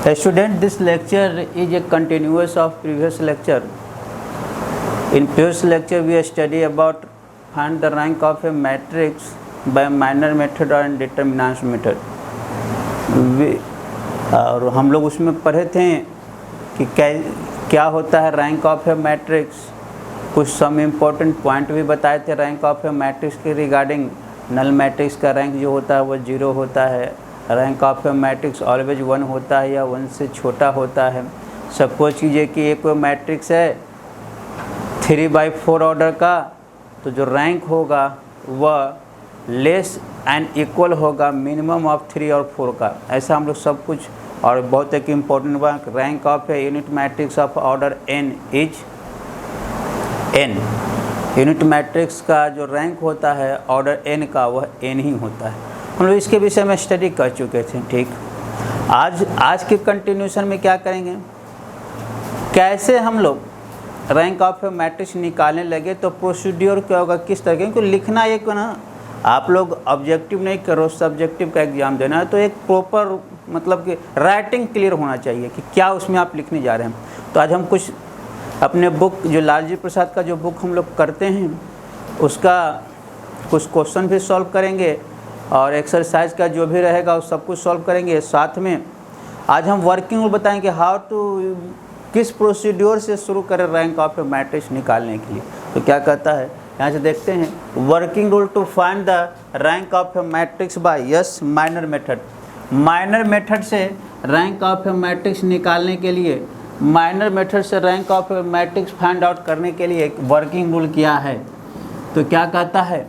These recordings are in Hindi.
Student, this lecture is a continuous of previous lecture. In previous lecture, we study about find the rank of a matrix by minor method or determinant method. और हम लोग उसमें पढ़े थे कि क्या होता है रैंक ऑफ ए मैट्रिक्स, कुछ सम इम्पोर्टेंट पॉइंट भी बताए थे रैंक ऑफ ए मैट्रिक्स के रिगार्डिंग। नल मैट्रिक्स का रैंक जो होता है वो 0 होता है, rank of A matrix always 1 होता है या 1 से छोटा होता है। सपोज कीजिए कि एक मैट्रिक्स है 3/4 ऑर्डर का, तो जो रैंक होगा वह लेस एंड इक्वल होगा मिनिमम ऑफ 3 और 4 का। ऐसा हम लोग सब कुछ। और बहुत एक इम्पोर्टेंट बात, rank of a unit matrix of order n is n। Unit matrix का जो रैंक होता है ऑर्डर n का वह n ही होता है। हम लोग इसके विषय में स्टडी कर चुके थे। ठीक, आज के कंटिन्यूशन में क्या करेंगे, कैसे हम लोग रैंक ऑफ ए मैट्रिक्स निकालने लगे तो प्रोसीड्यूर क्या होगा, किस तरह के। क्योंकि लिखना एक ना, आप लोग ऑब्जेक्टिव नहीं करो, सब्जेक्टिव का एग्जाम देना है, तो एक प्रॉपर मतलब कि राइटिंग क्लियर होना चाहिए कि क्या उसमें आप लिखने जा रहे हैं। तो आज हम कुछ अपने बुक जो लालजी प्रसाद का जो बुक हम लोग करते हैं उसका कुछ क्वेश्चन भी सॉल्व करेंगे और एक्सरसाइज का जो भी रहेगा वो सब कुछ सॉल्व करेंगे। साथ में आज हम वर्किंग रूल बताएंगे, हाउ टू किस प्रोसीड्योर से शुरू करें रैंक ऑफ ए मैट्रिक्स निकालने के लिए। तो क्या कहता है, यहाँ से देखते हैं, working rule to find the rank of A matrix by yes minor method. Minor method से रैंक ऑफ ए मैट्रिक्स निकालने के लिए, माइनर मेथड से rank of A matrix find out करने के लिए एक वर्किंग रूल किया है। तो क्या कहता है,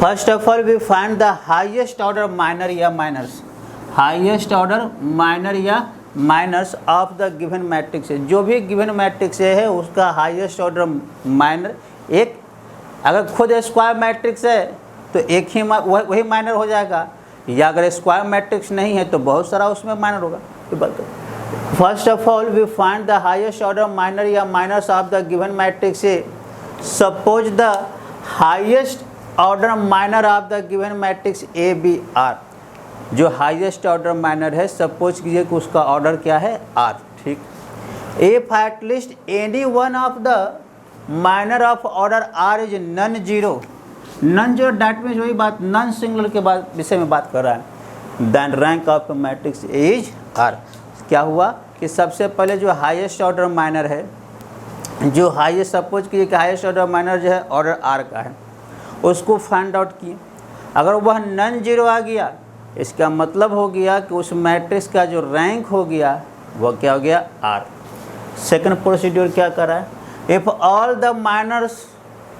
first of all we find the highest order minor या माइनर्स। हाईएस्ट ऑर्डर माइनर या minors of the given matrix है। जो भी गिवन मैट्रिक्स है उसका हाईएस्ट ऑर्डर माइनर एक, अगर खुद स्क्वायर मैट्रिक्स है तो एक ही वही माइनर हो जाएगा, या अगर स्क्वायर मैट्रिक्स नहीं है तो बहुत सारा उसमें माइनर होगा। First of all we find the highest order minor या minors of the given matrix है। Suppose the highest order minor of the given matrix A be R. जो हाईएस्ट ऑर्डर माइनर है, सपोज कीजिए कि उसका ऑर्डर क्या है, आर। ठीक, if at least any one of the minor of order R is non zero. Non zero that means वही बात, नॉन सिंगुलर के बाद विषय में बात कर रहा है। Then rank of matrix is R. क्या हुआ कि सबसे पहले जो हाईएस्ट ऑर्डर माइनर है, जो हाईएस्ट, सपोज कीजिए कि हाईएस्ट ऑर्डर माइनर जो है ऑर्डर आर का है, उसको फाइंड आउट किए। अगर वह नॉन जीरो आ गया, इसका मतलब हो गया कि उस मैट्रिक्स का जो रैंक हो गया वह क्या हो गया, आर। सेकंड प्रोसीड्यूर क्या कर रहा है, if all the minors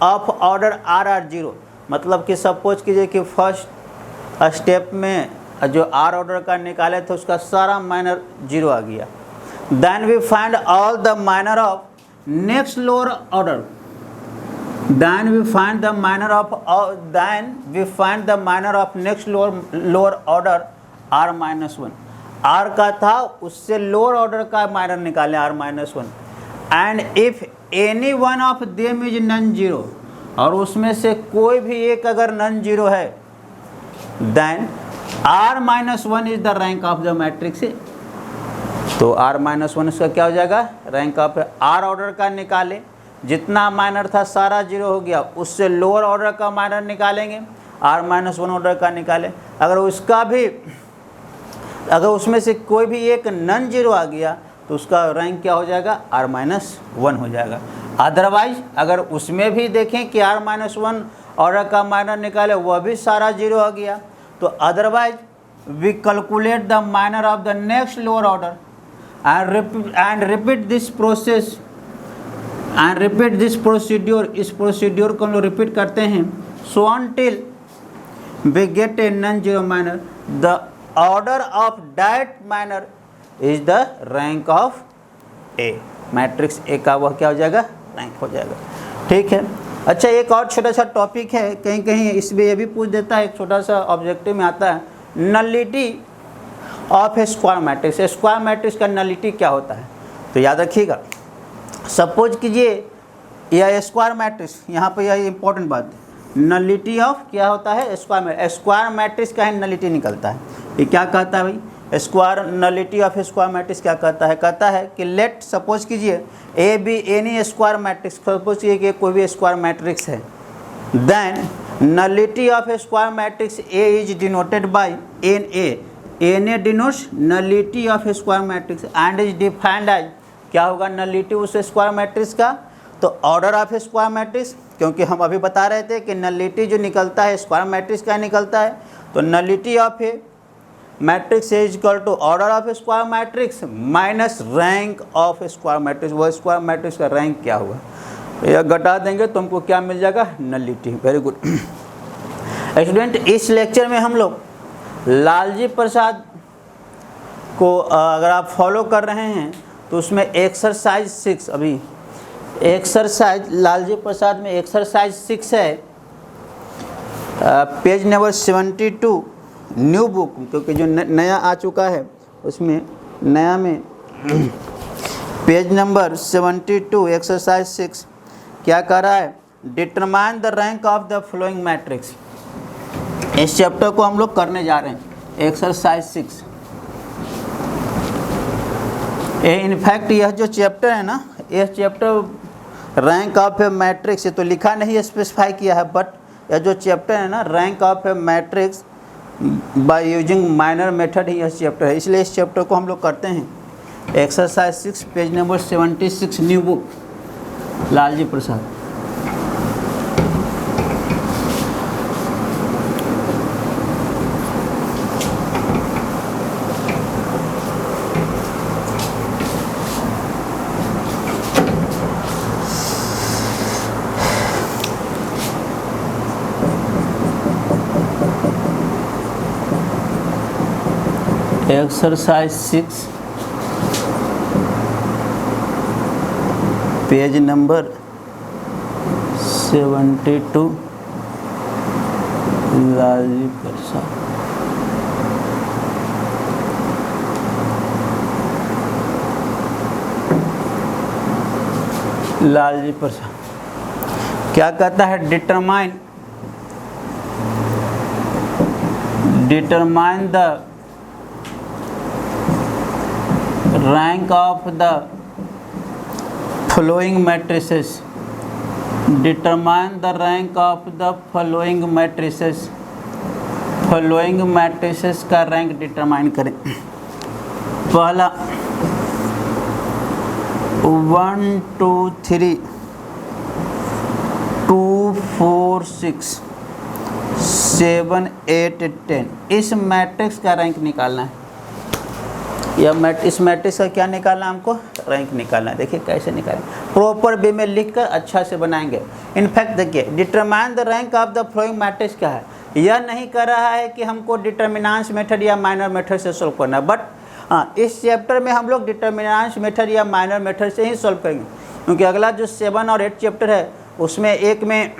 of order R are zero. मतलब कि सपोज कीजिए कि फर्स्ट स्टेप में जो आर ऑर्डर का निकाले थे उसका सारा माइनर जीरो आ गया। Then we find all the minor of next lower order. Then we find the minor of next lower order r minus 1। r का था, उससे लोअर ऑर्डर का माइनर निकाले r minus 1। And if any one of them is non zero, और उसमें से कोई भी एक अगर नॉन जीरो है, then r minus 1 is the rank of the matrix. तो r minus 1 इसका क्या हो जाएगा, रैंक ऑफ r ऑर्डर का निकाले, जितना माइनर था सारा जीरो हो गया, उससे लोअर ऑर्डर का माइनर निकालेंगे, r minus 1 ऑर्डर का निकालें। अगर उसका भी, अगर उसमें से कोई भी एक नॉन जीरो आ गया तो उसका रैंक क्या हो जाएगा, r minus 1 हो जाएगा। अदरवाइज अगर उसमें भी देखें कि r minus 1 ऑर्डर का माइनर निकाले, वह भी सारा जीरो हो गया, तो otherwise we calculate the minor of the next lower order and repeat this process and repeat this procedure. इस प्रोसीड्योर को हम लोग रिपीट करते हैं, so until we get a non zero minor, the order of that minor is the rank of A. Matrix A का वह क्या हो जाएगा, रैंक हो जाएगा। ठीक है। अच्छा, एक और छोटा सा टॉपिक है, कहीं कहीं इसमें ये भी पूछ देता है, एक छोटा सा ऑब्जेक्टिव में आता है, nullity of A square matrix. Square matrix का नलिटी क्या होता है, तो याद रखिएगा। सपोज कीजिए यह स्क्वायर मैट्रिक्स, यहाँ पर यह इंपॉर्टेंट बात है, नलिटी ऑफ क्या होता है, स्क्वायर मैट्रिक्स का ही नलिटी निकलता है। ये क्या कहता है भाई, square nullity of square matrix क्या कहता है? कहता है कि लेट सपोज कीजिए A be any square matrix, suppose कीजिए कि कोई भी स्क्वायर मैट्रिक्स है, then nullity of square matrix A is denoted by N A denotes nullity of square matrix and is defined as, क्या होगा नलिटी उस स्क्वायर मैट्रिक्स का? तो ऑर्डर ऑफ स्क्वायर मैट्रिक्स, क्योंकि हम अभी बता रहे थे कि नलिटी जो निकलता है स्क्वायर मैट्रिक्स का निकलता है, तो nullity of A matrix is equal to order of square matrix minus rank of square matrix. वो स्क्वायर मैट्रिक्स का रैंक क्या हुआ, यह घटा देंगे तो हमको क्या मिल जाएगा? नलिटी। वेरी गुड स्टूडेंट, इस लेक्चर में हम लोग लालजी प्रसाद को अगर आप फॉलो कर रहे हैं तो उसमें एक्सरसाइज 6, अभी एक्सरसाइज लालजी प्रसाद में एक्सरसाइज 6 है, पेज नंबर 72 न्यू बुक, क्योंकि जो नया आ चुका है उसमें नया में पेज नंबर 72 एक्सरसाइज 6 क्या कर रहा है? Determine the rank of the following matrix. इस चैप्टर को हम लोग करने जा रहे हैं, एक्सरसाइज 6। इनफैक्ट यह जो चैप्टर है ना, यह chapter rank of A matrix तो लिखा नहीं स्पेसिफाई किया है, बट यह जो चैप्टर है ना rank of A matrix by using minor method ही यह चैप्टर है, इसलिए इस चैप्टर को हम लोग करते हैं। Exercise 6 page number 76 new book Lalji Prasad. Exercise 6 page number 72 Lalji Prasad. Lalji Prasad क्या कहता है? Determine the rank of the following matrices, determine the rank of the following matrices। following matrices का रैंक डिटरमाइन करें। पहला 1 2 3 2 4 6 7 8 10 इस मैट्रिक्स का रैंक निकालना है। इस मैट्रिक्स का क्या निकालना है? हमको रैंक निकालना है। देखिए कैसे निकालें, प्रॉपर वे में लिखकर अच्छा से बनाएंगे। इनफैक्ट देखिए determine the rank of the following matrix क्या है, यह नहीं कर रहा है कि हमको डिटर्मिनेंट्स मेथड या माइनर मेथड से सॉल्व करना है, बट हाँ इस चैप्टर में हम लोग डिटर्मिनेंट्स मेथड या माइनर मेथड से ही सॉल्व करेंगे, क्योंकि अगला जो 7 और 8 चैप्टर है उसमें एक में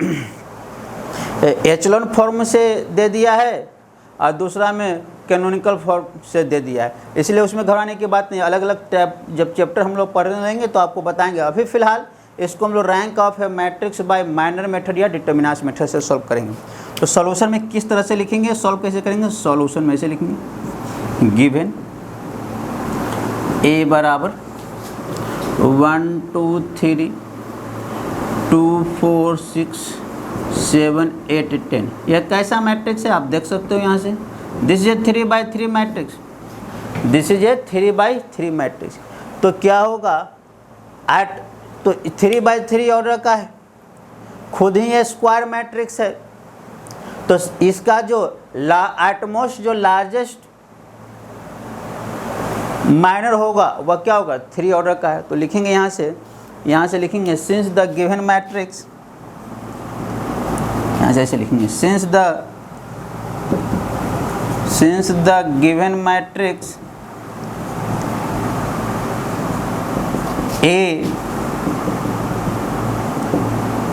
एचलॉन फॉर्म से दे दिया है और दूसरा में कैनोनिकल फॉर्म से दे दिया है, इसलिए उसमें घबराने की बात नहीं। अलग अलग टैप जब चैप्टर हम लोग पढ़ने लेंगे तो आपको बताएंगे। अभी फिलहाल इसको हम लोग rank of A matrix bye minor method या डिटर्मिनेंट्स मेथड से सॉल्व करेंगे। तो सॉल्यूशन में किस तरह से लिखेंगे, सॉल्व कैसे करेंगे? सॉल्यूशन में ऐसे लिखेंगे, गिवन ए बराबर 1 2 3 2 4 6 7 8 10। यह कैसा मैट्रिक्स है आप देख सकते हो यहाँ से। This is a 3/3 matrix, this is a 3/3 matrix. तो क्या होगा एट, तो 3/3 ऑर्डर का है, खुद ही ये स्क्वायर मैट्रिक्स है, तो इसका जो एटमोस्ट जो लार्जेस्ट माइनर होगा वह क्या होगा? 3 ऑर्डर का है। तो लिखेंगे यहाँ से लिखेंगे सिंस द गिवन मैट्रिक्स, यहाँ से ऐसे लिखेंगे since the given matrix A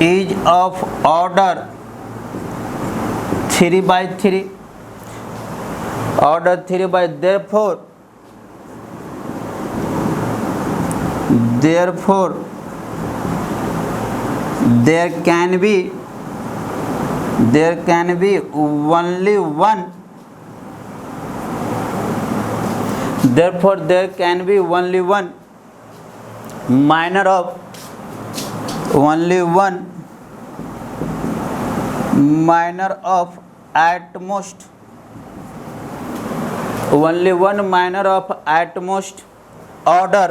is of order 3/3, order 3/, therefore there can be only one therefore there can be only one minor of at most only one minor of at most order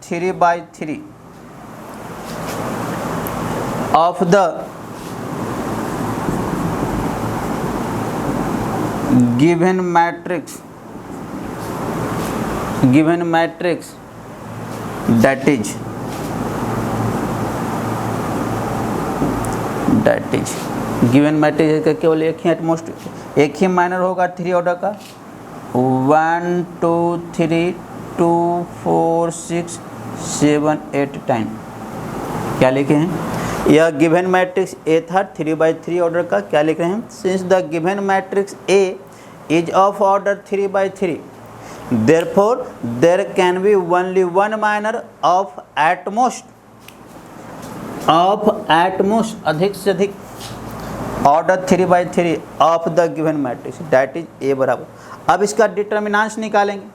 3/3 of the given matrix that is given matrix का केवल एक ही एटमोस्ट एक ही माइनर होगा 3 ऑर्डर का 1 2 3 2 4 6 7 8 टाइम। क्या लिखे हैं? यह गिवन मैट्रिक्स ए था 3/3 ऑर्डर का। क्या लिख रहे हैं? Since the given matrix A is of order 3/3 therefore there can be only one minor of at most अधिक से अधिक order 3/3 of the given matrix that is a बराबर। अब इसका डिटर्मिनेंट्स निकालेंगे।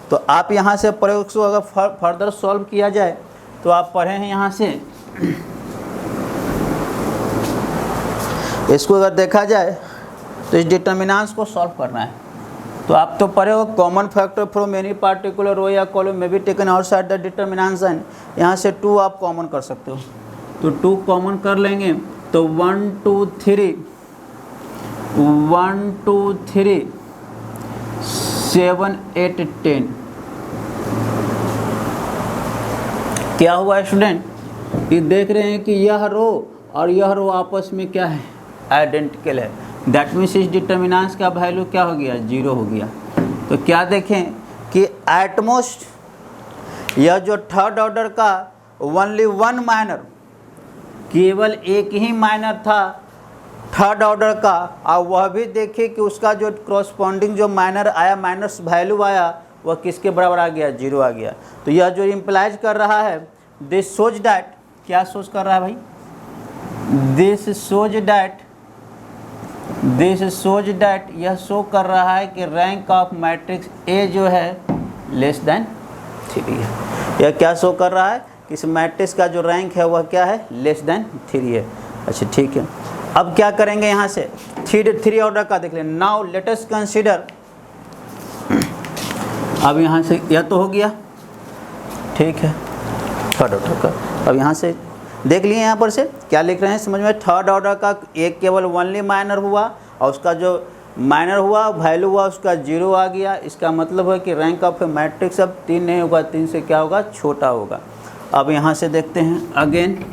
तो आप यहाँ से प्रयोग को अगर फर्दर सॉल्व किया जाए तो आप पढ़े हैं यहाँ से इसको अगर देखा जाए तो इस डिटर्मिनेंट्स को सॉल्व करना है। तो आप तो पढ़े हो common factor from any particular row या कॉलम में be taken outside the determinants and यहाँ से 2 आप कॉमन कर सकते हो। तो 2 कॉमन कर लेंगे तो 1 2 3 7 8 10 क्या हुआ स्टूडेंट? ये देख रहे हैं कि यह रो और यह रो आपस में क्या है? आइडेंटिकल है। दैट मीन्स इस डिटर्मिनेंट्स का वैल्यू क्या हो गया? 0 हो गया। तो क्या देखें कि एटमोस्ट यह जो थर्ड ऑर्डर का ओनली वन माइनर केवल एक ही माइनर था थर्ड ऑर्डर का और वह भी देखिए कि उसका जो क्रॉसपॉन्डिंग जो माइनर आया माइनस वैल्यू आया वह किसके बराबर आ गया? 0 आ गया। तो यह जो इम्प्लाइज कर रहा है दिस सोज डैट क्या सोच कर रहा है भाई? दिस सोज डैट यह शो कर रहा है कि रैंक ऑफ मैट्रिक्स ए जो है लेस देन 3 है। यह क्या शो कर रहा है कि इस मैट्रिक्स का जो रैंक है वह क्या है? लेस देन 3 है। अच्छा ठीक है। अब क्या करेंगे यहाँ से 3 ऑर्डर का देख लें। Now let us consider. अब यहाँ से यह तो हो गया ठीक है थर्ड ऑर्डर का। अब यहाँ से देख लिए यहाँ पर से क्या लिख रहे हैं समझ में? थर्ड ऑर्डर का एक केवल ओनली माइनर हुआ और उसका जो माइनर हुआ वैल्यू हुआ उसका 0 आ गया। इसका मतलब है कि रैंक ऑफ मैट्रिक्स अब 3 नहीं होगा, 3 से क्या होगा? छोटा होगा। अब यहाँ से देखते हैं अगेन।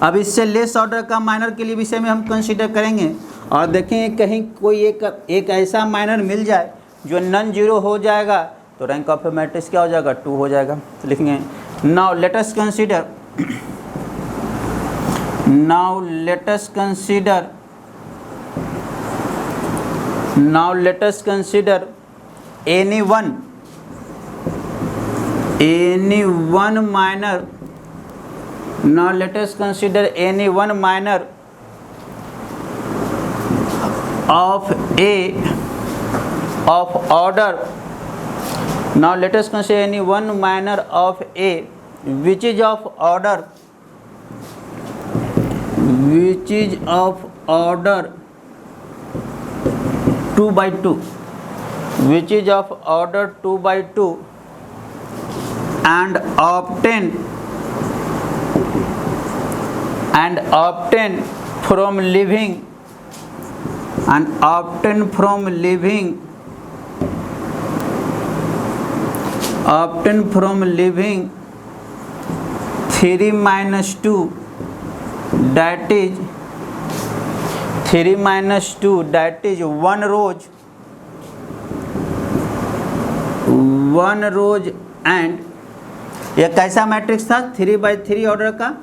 अब इससे लेस ऑर्डर का माइनर के लिए विषय में हम कंसीडर करेंगे और देखेंगे कहीं कोई एक ऐसा माइनर मिल जाए जो नॉन जीरो हो जाएगा तो रैंक ऑफ मैट्रिक्स क्या हो जाएगा? 2 हो जाएगा। तो लिखेंगे now let us consider any one minor. Now let us consider any one minor of A of order. Now let us consider any one minor of A which is of order 2/2, which is of order 2/2 and obtain from living 3 minus 2 that is 1 rows and यह कैसा मैट्रिक्स था? 3/3 ऑर्डर का।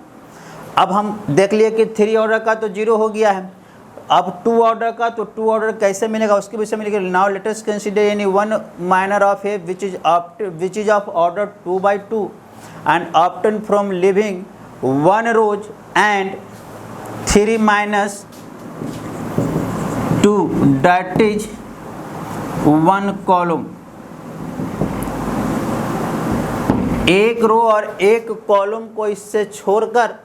अब हम देख लिए कि 3 ऑर्डर का तो 0 हो गया है। अब 2 ऑर्डर का तो 2 ऑर्डर कैसे मिलेगा उसके विषय में लिखे। Now let us consider any one minor of A which is of order 2/2 and obtain from living 1 rows and 3 minus 2 that is 1 column, एक रो और एक कॉलम को इससे छोड़कर,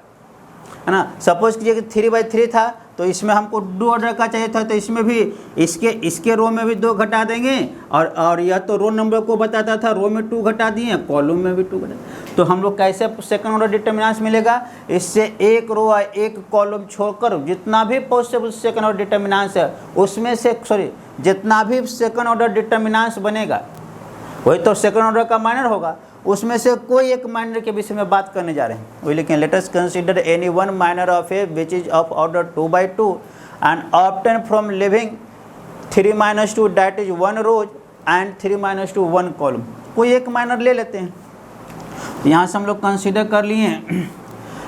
है ना। सपोज कीजिए कि 3/3 था तो इसमें हमको 2 ऑर्डर का चाहिए था, तो इसमें भी इसके रो में भी 2 घटा देंगे, और यह तो रो नंबर को बताता था, रो में 2 घटा दिए, कॉलम में भी 2 घटा। तो हम लोग कैसे सेकंड ऑर्डर डिटर्मिनेंट्स मिलेगा, इससे एक रो और एक कॉलम छोड़कर जितना भी पॉसिबल सेकंड ऑर्डर डिटर्मिनेंट्स है उसमें से, जितना भी सेकंड ऑर्डर डिटर्मिनेंट्स बनेगा वही तो सेकंड ऑर्डर का माइनर होगा, उसमें से कोई एक माइनर के विषय में बात करने जा रहे हैं। वही लिखें, let us consider any one minor of A which is of order 2/2 and obtain from leaving 3-2 that is 1 rows and 3-2 1 column. कोई एक माइनर ले लेते हैं। यहाँ से हम लोग कंसीडर कर लिए हैं।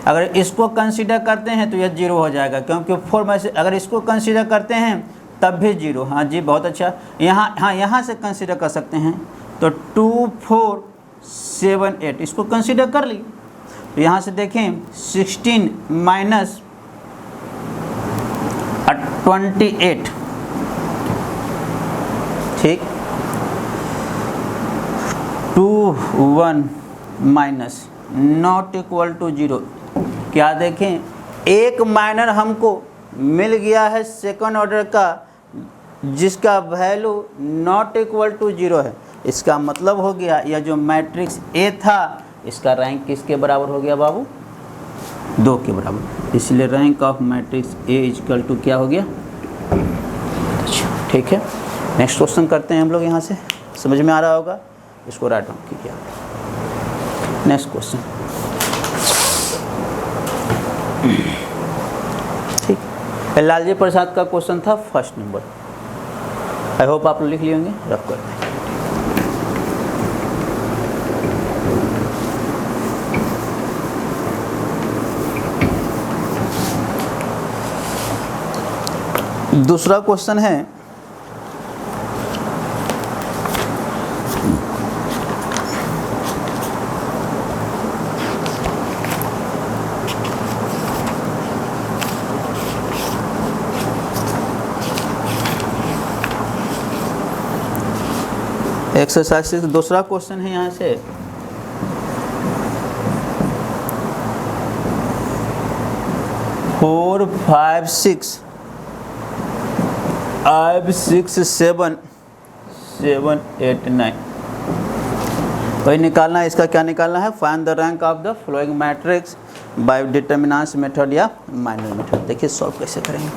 अगर इसको कंसीडर करते हैं तो यह 0 हो जाएगा, क्योंकि 4 में से अगर इसको कंसीडर करते हैं तब भी 0। हाँ जी, बहुत अच्छा। यहाँ से कंसीडर कर सकते हैं तो 2, 4, 7, 8 इसको कंसीडर कर ली। तो यहाँ से देखें 16 माइनस 28, ठीक, 2, 1 माइनस नॉट इक्वल टू 0। क्या देखें, एक माइनर हमको मिल गया है सेकंड ऑर्डर का जिसका वैल्यू नॉट इक्वल टू 0 है। इसका मतलब हो गया यह जो मैट्रिक्स ए था इसका रैंक किसके बराबर हो गया बाबू, 2 के बराबर। इसलिए rank of matrix A equal to क्या हो गया, अच्छा ठीक है। नेक्स्ट क्वेश्चन करते हैं हम लोग। यहाँ से समझ में आ रहा होगा, इसको राइट डाउन कीजिए। नेक्स्ट क्वेश्चन, ठीक, लालजी प्रसाद का क्वेश्चन था फर्स्ट नंबर। आई होप आप लोग लिख लिए होंगे, रख करते हैं। दूसरा क्वेश्चन है एक्सरसाइज 6। दूसरा क्वेश्चन है यहाँ से 4, 5, 6 6, 7, 8, 9 वही निकालना है। इसका क्या निकालना है, find the rank of the flowing matrix bye determinants method या माइनर मेथड। देखिए सॉल्व कैसे करेंगे।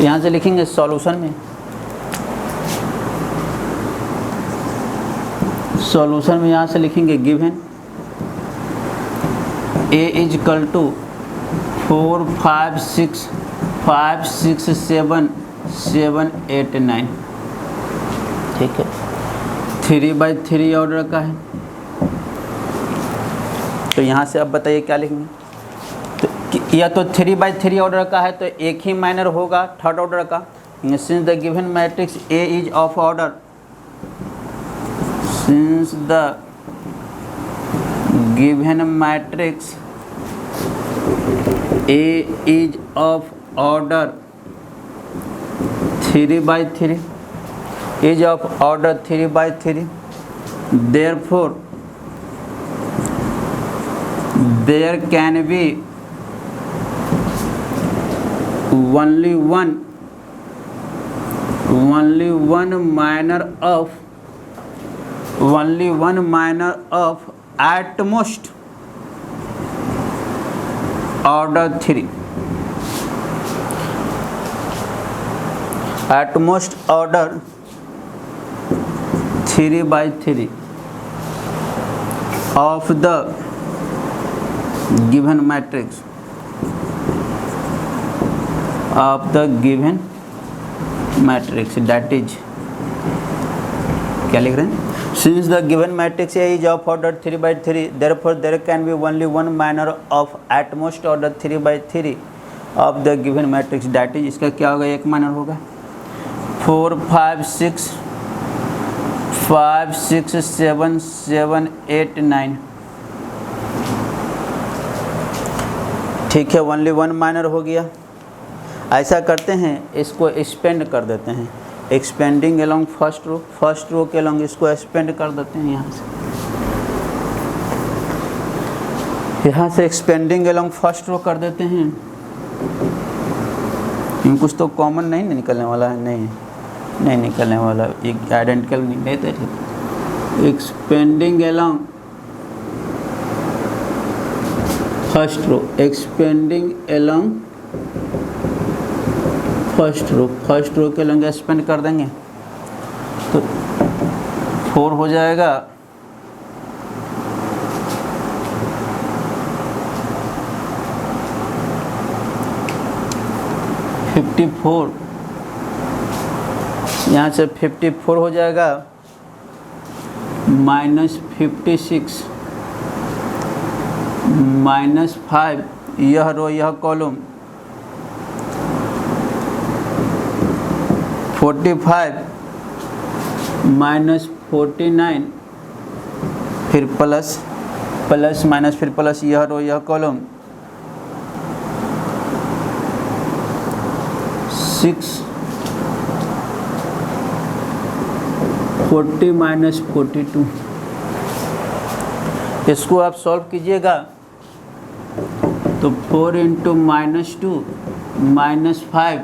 यहाँ से लिखेंगे सॉल्यूशन में, यहाँ से लिखेंगे given A is equal to 4, 5, 6 7 8 9, ठीक है। 3/3 ऑर्डर का है, तो यहाँ से अब बताइए क्या लिखेंगे। तो या तो 3/3 ऑर्डर का है तो एक ही माइनर होगा थर्ड ऑर्डर का। Since the given matrix A is of order, since the given matrix A is of order 3/3, is of order 3/3, therefore there can be only one minor of at most order 3, at most order 3/3 of the given matrix, that is क्या लिख रहे हैं, since the given matrix A is of order 3/3, therefore there can be only one minor of at most order 3/3 of the given matrix, that is इसका क्या होगा, एक माइनर होगा। 4, 5, 6 7 8 9 ठीक है, ओनली वन माइनर हो गया। ऐसा करते हैं, इसको एक्सपेंड कर देते हैं, एक्सपेंडिंग अलोंग फर्स्ट रो के अलोंग इसको एक्सपेंड कर देते हैं। यहाँ से एक्सपेंडिंग अलोंग फर्स्ट रो कर देते हैं। कुछ तो कॉमन नहीं निकलने वाला है, नहीं निकलने वाला, एक आइडेंटिकल नहीं लेते। ठीक, expanding along first row, expanding along first row के अलोंग एक्सपेंड कर देंगे तो 4 हो जाएगा। $54, यहाँ से 54 हो जाएगा, -56 -5, यह रो यह कॉलम, 45 -49, फिर प्लस माइनस फिर प्लस, यह रो यह कॉलम, 6 40 -42। इसको आप सॉल्व कीजिएगा तो 4 × -2 -5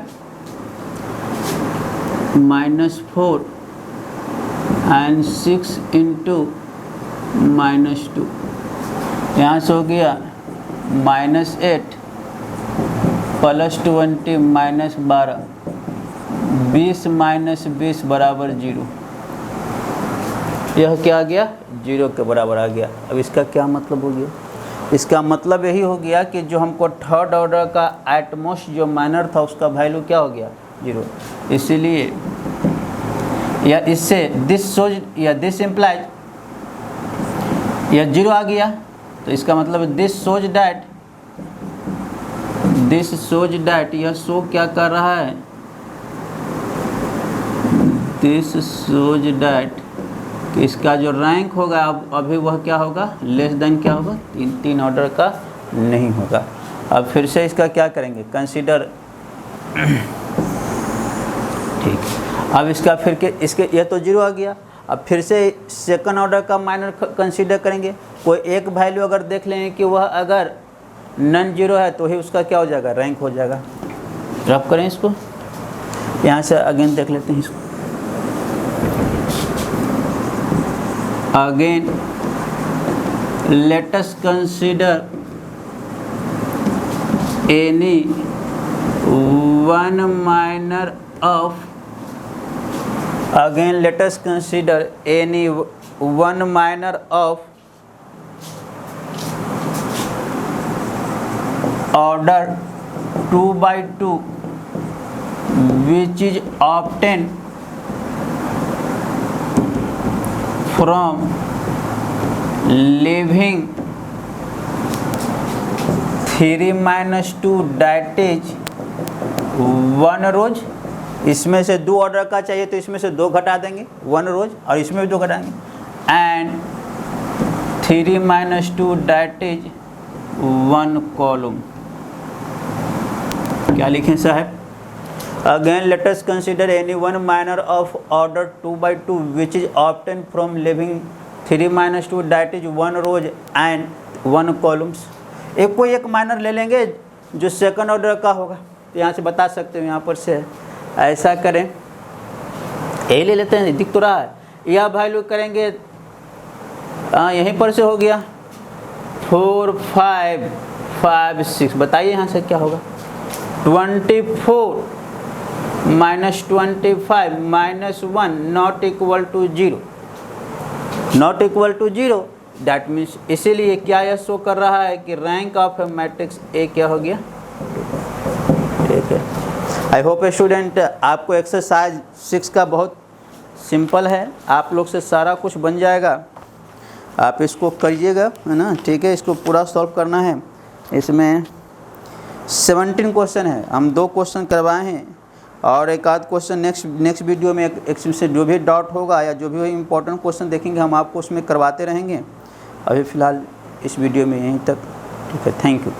-4 एंड 6 × -2, यहाँ से हो गया -8 +20 -12, 20 -20 बराबर 0। यह क्या आ गया? 0 के बराबर आ गया। अब इसका क्या मतलब हो गया? इसका मतलब यही हो गया कि जो हमको थर्ड ऑर्डर का एटमोस्ट जो माइनर था उसका वैल्यू क्या हो गया? 0। इसीलिए या इससे दिस सोज या दिस इम्प्लाइज यह 0 आ गया, तो इसका मतलब दिस सोज डैट यह शो क्या कर रहा है? दिस सोज डैट कि इसका जो रैंक होगा अब अभी वह क्या होगा? लेस देन क्या होगा? 3 ऑर्डर का नहीं होगा। अब फिर से इसका क्या करेंगे? कंसीडर। ठीक, अब इसका फिर के इसके यह तो 0 आ गया। अब फिर से सेकंड ऑर्डर का माइनर कंसीडर करेंगे। कोई एक वैल्यू अगर देख लें कि वह अगर नॉन 0 है तो ही उसका क्या हो जाएगा? रैंक हो जाएगा। रब करें इसको, यहाँ से अगेन देख लेते हैं इसको। Again, let us consider any one minor of. Again, let us consider any one minor of order 2/2, which is obtained from leaving 3 - 2 that is 1 रोज। इसमें से 2 ऑर्डर का चाहिए तो इसमें से 2 घटा देंगे, 1 रोज, और इसमें भी 2 घटाएंगे। And 3 - 2 that is 1 column. क्या लिखें साहब? Again, let us consider any one minor of order 2/2 which is obtained from leaving 3 - 2 that is 1 rows and 1 columns। कोई एक माइनर ले लेंगे जो सेकंड ऑर्डर का होगा, तो यहाँ से बता सकते हो। यहाँ पर से ऐसा करें, यही ले लेते हैं, दिख तो रहा है। यह वैल्यू करेंगे, यहीं पर से हो गया 4 5 5 6। बताइए यहाँ से क्या होगा? 24 -25 -1 not equal to 0, not equal to 0। That means इसीलिए क्या यह शो कर रहा है कि रैंक ऑफ ए मैट्रिक्स ए क्या हो गया? ठीक है। आई होप स्टूडेंट आपको एक्सरसाइज 6 का बहुत सिंपल है, आप लोग से सारा कुछ बन जाएगा। आप इसको करिएगा, है ना? ठीक है, इसको पूरा सॉल्व करना है। इसमें 17 क्वेश्चन है, हम 2 क्वेश्चन करवाए हैं और एक आध क्वेश्चन नेक्स्ट वीडियो में एक से जो भी डाउट होगा या जो भी इम्पोर्टेंट क्वेश्चन देखेंगे हम आपको उसमें करवाते रहेंगे। अभी फ़िलहाल इस वीडियो में यहीं तक। ठीक है, थैंक यू।